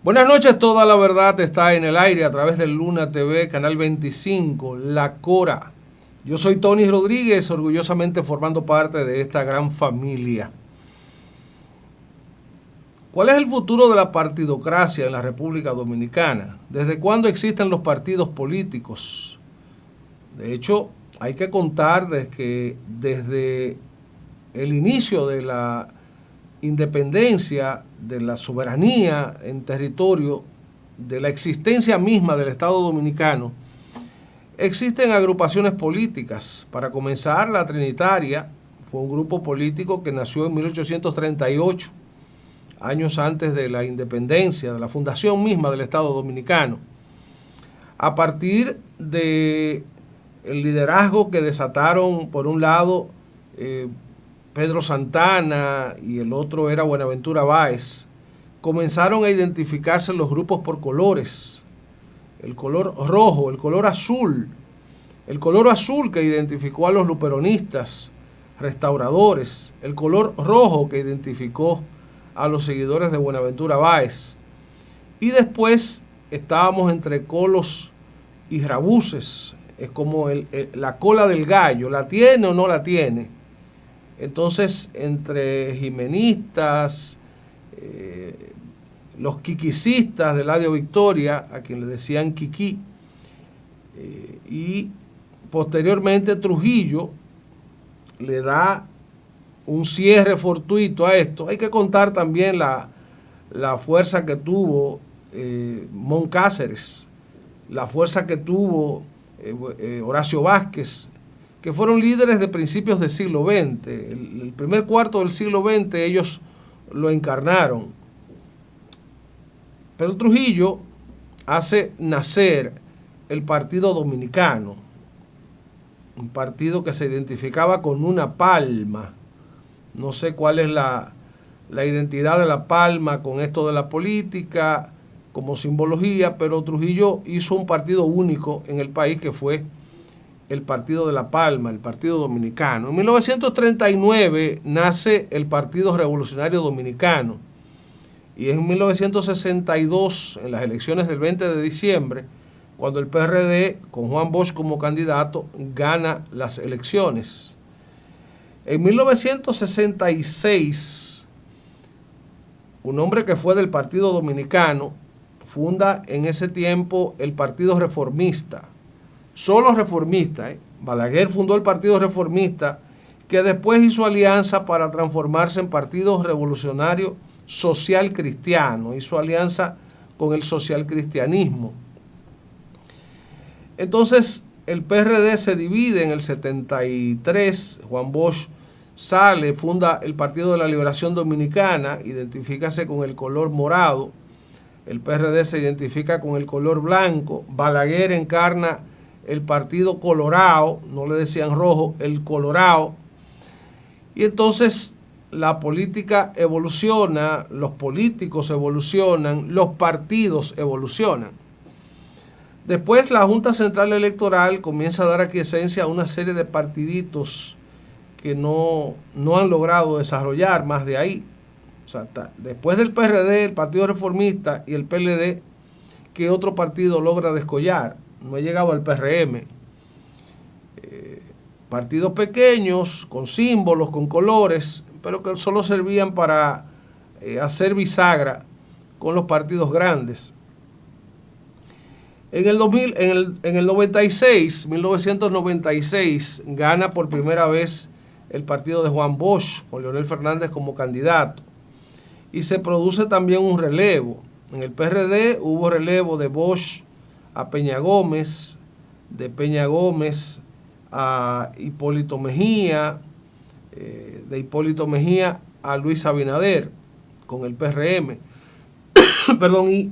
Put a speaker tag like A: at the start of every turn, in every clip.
A: Buenas noches, toda la verdad está en el aire a través del Luna TV, Canal 25, La Cora. Yo soy Tony Rodríguez, orgullosamente formando parte de esta gran familia. ¿Cuál es el futuro de la partidocracia en la República Dominicana? ¿Desde cuándo existen los partidos políticos? De hecho, hay que contar desde el inicio de la independencia, de la soberanía en territorio, de la existencia misma del Estado Dominicano, existen agrupaciones políticas. Para comenzar, la Trinitaria fue un grupo político que nació en 1838, años antes de la independencia, de la fundación misma del Estado Dominicano. A partir de el liderazgo que desataron, por un lado, Pedro Santana y el otro era Buenaventura Báez, comenzaron a identificarse los grupos por colores. El color rojo, el color azul que identificó a los luperonistas, restauradores, el color rojo que identificó a los seguidores de Buenaventura Báez. Y después estábamos entre colos y rabuces, es como la cola del gallo, ¿la tiene o no la tiene? Entonces, entre jimenistas, los quiquicistas de Eladio Victoria, a quien le decían Quiquí, y posteriormente Trujillo le da un cierre fortuito a esto. Hay que contar también la fuerza que tuvo Moncáceres, la fuerza que tuvo Horacio Vázquez, que fueron líderes de principios del siglo XX. El primer cuarto del siglo XX ellos lo encarnaron. Pero Trujillo hace nacer el Partido Dominicano, un partido que se identificaba con una palma. No sé cuál es la identidad de la palma con esto de la política como simbología, pero Trujillo hizo un partido único en el país que fue el Partido de la Palma, el Partido Dominicano. En 1939 nace el Partido Revolucionario Dominicano y en 1962, en las elecciones del 20 de diciembre, cuando el PRD, con Juan Bosch como candidato, gana las elecciones. En 1966, un hombre que fue del Partido Dominicano funda en ese tiempo el Partido Reformista, solo reformista. Balaguer fundó el Partido Reformista, que después hizo alianza para transformarse en Partido Revolucionario Social Cristiano, hizo alianza con el socialcristianismo. Entonces el PRD se divide en el 73, Juan Bosch sale, funda el Partido de la Liberación Dominicana, identifícase con el color morado, el PRD se identifica con el color blanco, Balaguer encarna el Partido Colorado, no le decían rojo, el Colorado. Y entonces la política evoluciona, los políticos evolucionan, los partidos evolucionan. Después la Junta Central Electoral comienza a dar aquiescencia a una serie de partiditos que no han logrado desarrollar más de ahí. O sea, después del PRD, el Partido Reformista y el PLD, ¿qué otro partido logra descollar? No he llegado al PRM. Partidos pequeños, con símbolos, con colores, pero que solo servían para hacer bisagra con los partidos grandes. En el 1996, gana por primera vez el partido de Juan Bosch, con Leonel Fernández como candidato. Y se produce también un relevo. En el PRD hubo relevo de Bosch a Peña Gómez, de Peña Gómez a Hipólito Mejía, de Hipólito Mejía a Luis Abinader con el PRM. Perdón, y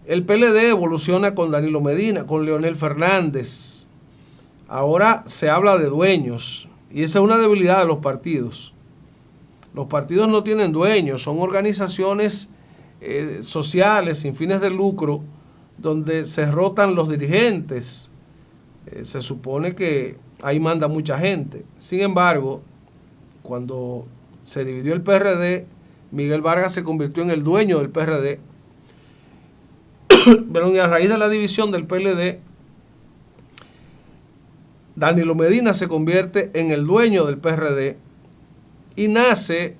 A: el PLD evoluciona con Danilo Medina, con Leonel Fernández. Ahora se habla de dueños y esa es una debilidad de los partidos. Los partidos no tienen dueños, son organizaciones sociales sin fines de lucro donde se rotan los dirigentes. Se supone que ahí manda mucha gente. Sin embargo, cuando se dividió el PRD, Miguel Vargas se convirtió en el dueño del PRD pero a raíz de la división del PLD, Danilo Medina se convierte en el dueño del PRD y nace,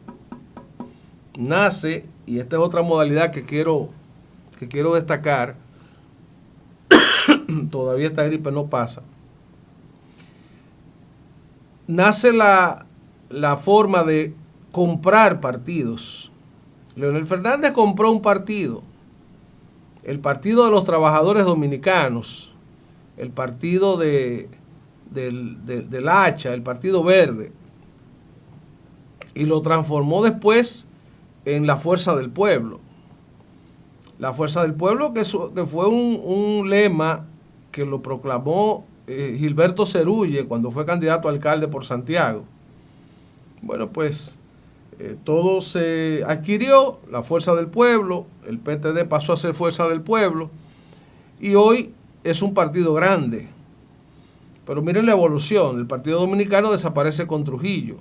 A: y esta es otra modalidad que quiero destacar, todavía esta gripe no pasa, nace la forma de comprar partidos. Leonel Fernández compró un partido, el Partido de los Trabajadores Dominicanos, el partido del Hacha, el Partido Verde, y lo transformó después en la Fuerza del Pueblo. La Fuerza del Pueblo, que fue un lema que lo proclamó Gilberto Cerulle cuando fue candidato a alcalde por Santiago. Bueno, pues todo se adquirió, la Fuerza del Pueblo, el PTD pasó a ser Fuerza del Pueblo y hoy es un partido grande. Pero miren la evolución, el Partido Dominicano desaparece con Trujillo,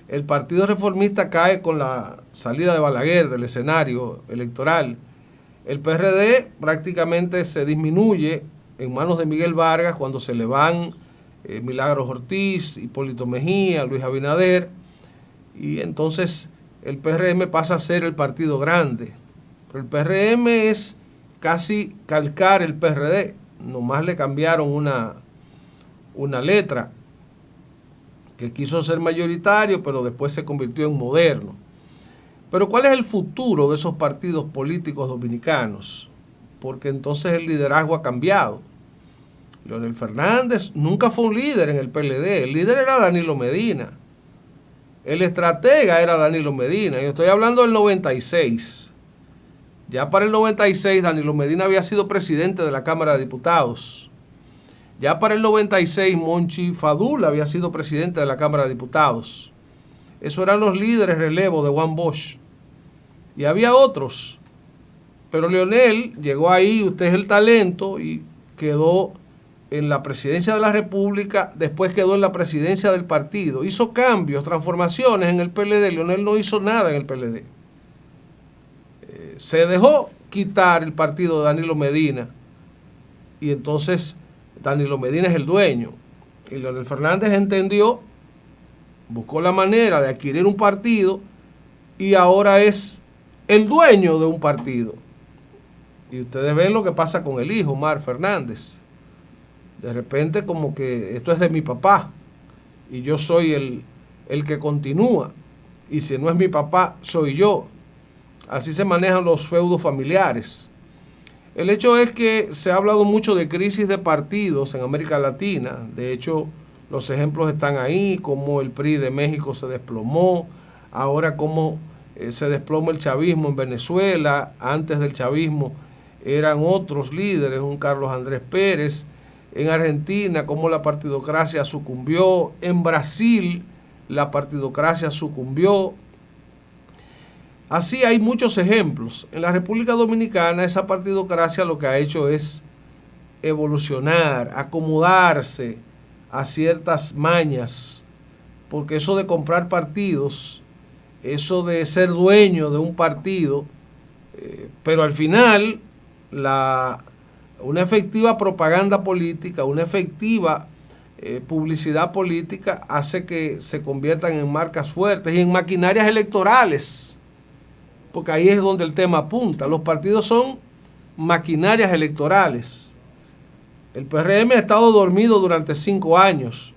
A: el Partido Reformista cae con la salida de Balaguer del escenario electoral, el PRD prácticamente se disminuye en manos de Miguel Vargas cuando se le van Milagros Ortiz, Hipólito Mejía, Luis Abinader, y entonces el PRM pasa a ser el partido grande. Pero el PRM es casi calcar el PRD, nomás le cambiaron una letra, que quiso ser mayoritario, pero después se convirtió en moderno. Pero ¿cuál es el futuro de esos partidos políticos dominicanos? Porque entonces el liderazgo ha cambiado. Leonel Fernández nunca fue un líder en el PLD, el líder era Danilo Medina. El estratega era Danilo Medina. Yo estoy hablando del 96. Ya para el 96 Danilo Medina había sido presidente de la Cámara de Diputados. Ya para el 96 Monchi Fadul había sido presidente de la Cámara de Diputados. Esos eran los líderes relevo de Juan Bosch. Y había otros. Pero Leonel llegó ahí, usted es el talento, y quedó en la presidencia de la República, después quedó en la presidencia del partido. Hizo cambios, transformaciones en el PLD. Leonel no hizo nada en el PLD. Se dejó quitar el partido de Danilo Medina y entonces Danilo Medina es el dueño. Y Leonel Fernández entendió, buscó la manera de adquirir un partido y ahora es el dueño de un partido. Y ustedes ven lo que pasa con el hijo, Omar Fernández. De repente como que esto es de mi papá y yo soy el que continúa. Y si no es mi papá, soy yo. Así se manejan los feudos familiares. El hecho es que se ha hablado mucho de crisis de partidos en América Latina. De hecho, los ejemplos están ahí, como el PRI de México se desplomó, ahora como se desploma el chavismo en Venezuela, antes del chavismo eran otros líderes, un Carlos Andrés Pérez, en Argentina como la partidocracia sucumbió, en Brasil la partidocracia sucumbió. Así hay muchos ejemplos. En la República Dominicana esa partidocracia lo que ha hecho es evolucionar, acomodarse a ciertas mañas, porque eso de comprar partidos, eso de ser dueño de un partido, pero al final una efectiva propaganda política, una efectiva publicidad política hace que se conviertan en marcas fuertes y en maquinarias electorales. Porque ahí es donde el tema apunta. Los partidos son maquinarias electorales. El PRM ha estado dormido durante 5 años,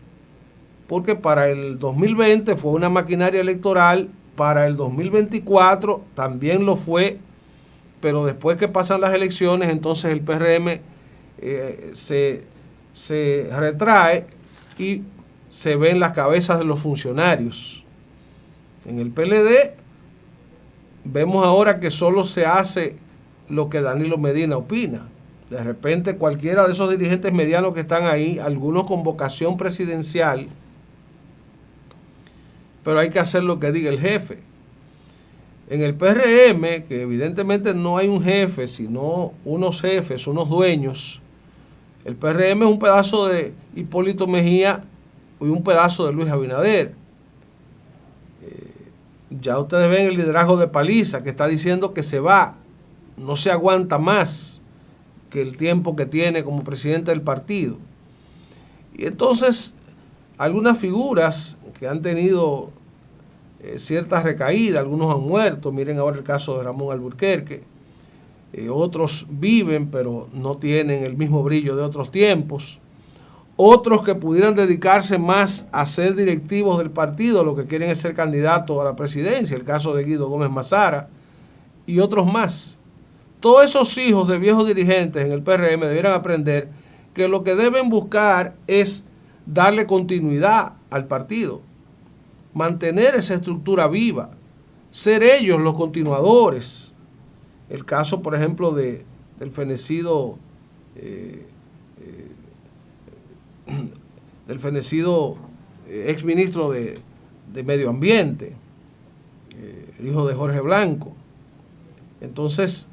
A: porque para el 2020 fue una maquinaria electoral, para el 2024 también lo fue, pero después que pasan las elecciones, entonces el PRM se retrae y se ven las cabezas de los funcionarios. En el PLD vemos ahora que solo se hace lo que Danilo Medina opina. De repente cualquiera de esos dirigentes medianos que están ahí, algunos con vocación presidencial, pero hay que hacer lo que diga el jefe. En el PRM, que evidentemente no hay un jefe, sino unos jefes, unos dueños, el PRM es un pedazo de Hipólito Mejía y un pedazo de Luis Abinader. Ya ustedes ven el liderazgo de Paliza, que está diciendo que se va, no se aguanta más. que el tiempo que tiene como presidente del partido. Y entonces, algunas figuras que han tenido ciertas recaídas, algunos han muerto, miren ahora el caso de Ramón Alburquerque, otros viven pero no tienen el mismo brillo de otros tiempos, otros que pudieran dedicarse más a ser directivos del partido, lo que quieren es ser candidatos a la presidencia, el caso de Guido Gómez Mazara y otros más. Todos esos hijos de viejos dirigentes en el PRM debieran aprender que lo que deben buscar es darle continuidad al partido, mantener esa estructura viva, ser ellos los continuadores. El caso, por ejemplo, del fenecido exministro de Medio Ambiente, el hijo de Jorge Blanco. Entonces,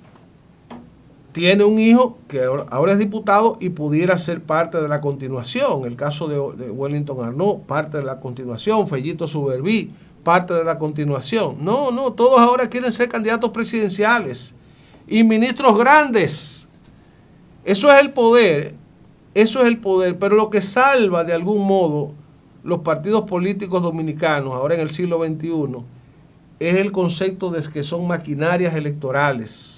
A: tiene un hijo que ahora es diputado y pudiera ser parte de la continuación. El caso de Wellington Arnaud, parte de la continuación. Fellito Suberví, parte de la continuación. No, todos ahora quieren ser candidatos presidenciales y ministros grandes. Eso es el poder, pero lo que salva de algún modo los partidos políticos dominicanos ahora en el siglo XXI es el concepto de que son maquinarias electorales.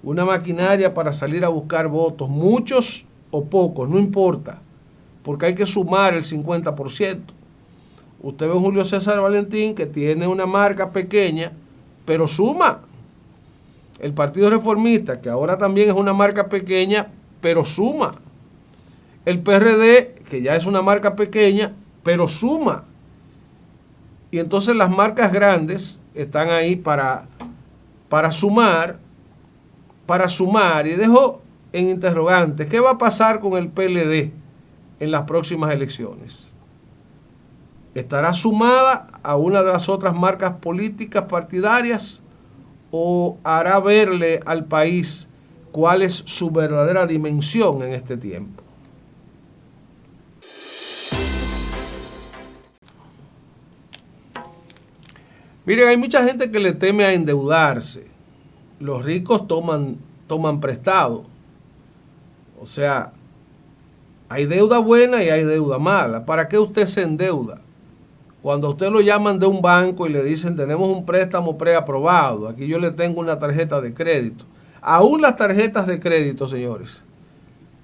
A: Una maquinaria para salir a buscar votos, muchos o pocos, no importa, porque hay que sumar el 50%. Usted ve a Julio César Valentín que tiene una marca pequeña, pero suma. El Partido Reformista, que ahora también es una marca pequeña, pero suma. El PRD, que ya es una marca pequeña, pero suma. Y entonces las marcas grandes están ahí para sumar, y dejo en interrogante, ¿qué va a pasar con el PLD en las próximas elecciones? ¿Estará sumada a una de las otras marcas políticas partidarias o hará verle al país cuál es su verdadera dimensión en este tiempo? Miren, hay mucha gente que le teme a endeudarse. Los ricos toman prestado. O sea, hay deuda buena y hay deuda mala. ¿Para qué usted se endeuda? Cuando a usted lo llaman de un banco y le dicen tenemos un préstamo preaprobado, aquí yo le tengo una tarjeta de crédito. Aún las tarjetas de crédito, señores,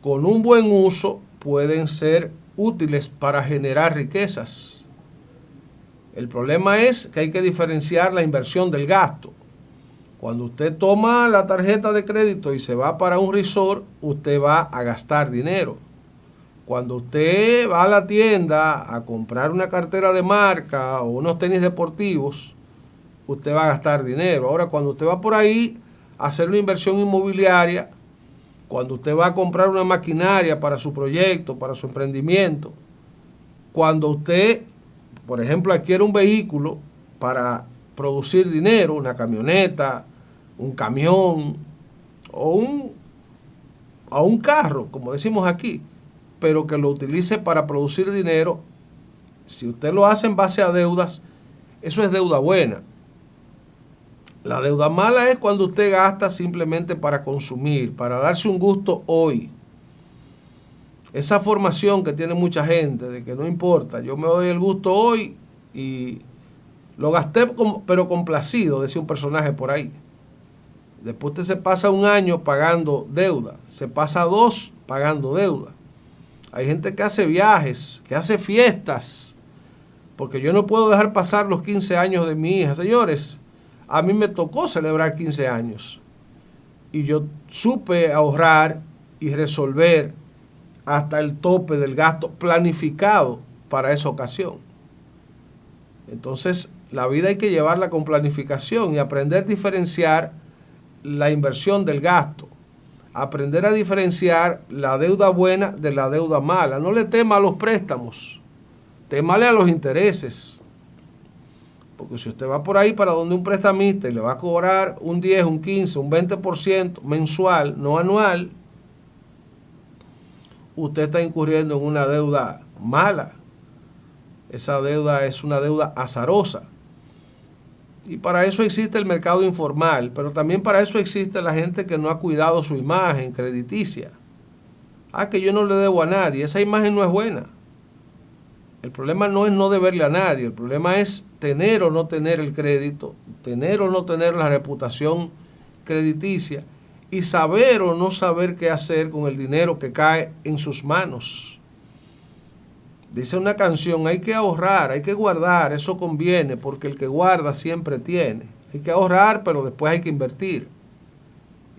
A: con un buen uso pueden ser útiles para generar riquezas. El problema es que hay que diferenciar la inversión del gasto. Cuando usted toma la tarjeta de crédito y se va para un resort, usted va a gastar dinero. Cuando usted va a la tienda a comprar una cartera de marca o unos tenis deportivos, usted va a gastar dinero. Ahora, cuando usted va por ahí a hacer una inversión inmobiliaria, cuando usted va a comprar una maquinaria para su proyecto, para su emprendimiento, cuando usted, por ejemplo, adquiere un vehículo para producir dinero, una camioneta, un camión o un carro, como decimos aquí, pero que lo utilice para producir dinero, si usted lo hace en base a deudas, eso es deuda buena. La deuda mala es cuando usted gasta simplemente para consumir, para darse un gusto hoy. Esa formación que tiene mucha gente de que no importa, yo me doy el gusto hoy y lo gasté pero complacido, decía un personaje por ahí. Después usted se pasa un año pagando deuda, se pasa 2 pagando deuda. Hay gente que hace viajes, que hace fiestas, porque yo no puedo dejar pasar los 15 años de mi hija. Señores, a mí me tocó celebrar 15 años y yo supe ahorrar y resolver hasta el tope del gasto planificado para esa ocasión. Entonces, la vida hay que llevarla con planificación y aprender a diferenciar la inversión del gasto. Aprender a diferenciar la deuda buena de la deuda mala. No le tema a los préstamos, témale a los intereses. Porque si usted va por ahí para donde un prestamista y le va a cobrar un 10, un 15, un 20% mensual, no anual, usted está incurriendo en una deuda mala. Esa deuda es una deuda azarosa. Y para eso existe el mercado informal, pero también para eso existe la gente que no ha cuidado su imagen crediticia. Que yo no le debo a nadie, esa imagen no es buena. El problema no es no deberle a nadie, el problema es tener o no tener el crédito, tener o no tener la reputación crediticia y saber o no saber qué hacer con el dinero que cae en sus manos. Dice una canción, hay que ahorrar, hay que guardar, eso conviene, porque el que guarda siempre tiene. Hay que ahorrar, pero después hay que invertir.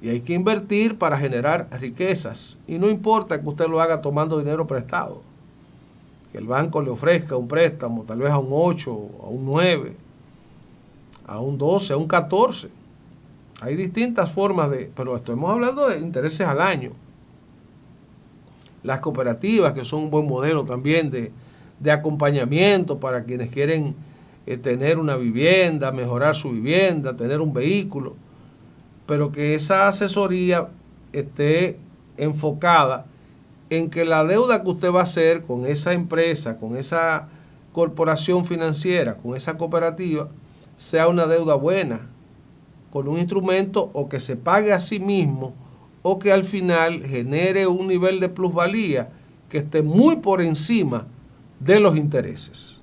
A: Y hay que invertir para generar riquezas. Y no importa que usted lo haga tomando dinero prestado. Que el banco le ofrezca un préstamo, tal vez a un 8, a un 9, a un 12, a un 14. Hay distintas formas pero estamos hablando de intereses al año. Las cooperativas, que son un buen modelo también de acompañamiento para quienes quieren tener una vivienda, mejorar su vivienda, tener un vehículo, pero que esa asesoría esté enfocada en que la deuda que usted va a hacer con esa empresa, con esa corporación financiera, con esa cooperativa, sea una deuda buena, con un instrumento o que se pague a sí mismo o que al final genere un nivel de plusvalía que esté muy por encima de los intereses.